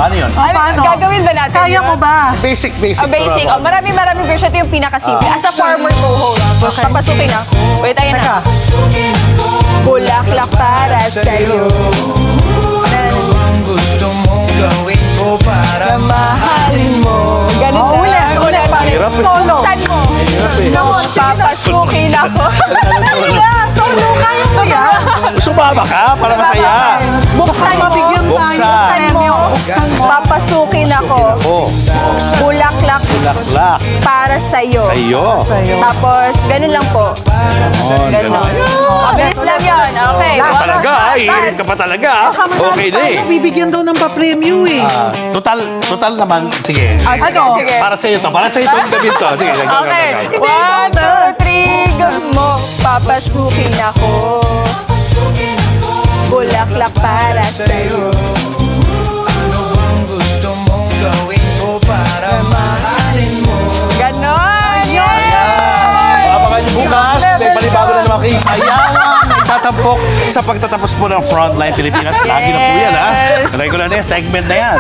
Paano yun? Paano? Gagawin ba natin Kaya yun? ko ba? Basic. Basic. Oh, marami version. Ito yung pinakasimple. As a farmer co-host, papasukin na. Wait, ayun na. Bulaklak para sa'yo. Ang gusto mong gawin ko para Mahalin mo. Ganun Oh, na. ulit. Hirap eh. Solo. Buksan mo. Naku, Papasukin ako. Solo, kaya ko yan. Sumama ka para masaya. Buksan mo. Mabigyan tayo. Buksan. Premyo. Buksan mo. Papasukin ako. Oh, Bulaklak laklak. para sa'yo. Sa'yo. Tapos, ganun lang po. Oh, Ganun. Mabilis lang yun. Okay. Talaga, iirit ka pa talaga. Okay na eh. Bibigyan daw ng pa-premyo eh. Total naman, sige. Ano? Sige. Para sa'yo to. Para sa'yo itong gabi to. Sige, Okay. 1, 2, 3, go mo. Papasukin ako. Bulaklak para sa'yo. ano ang gusto mong gawin ko para mahalin mo. Ganon! Abangan niyo bukas. May panibago na naman kayo. Sayangan na itatampok sa pagtatapos po ng Frontline Pilipinas. Lagi na po yan, ha? Regular na yan. Segment na yan.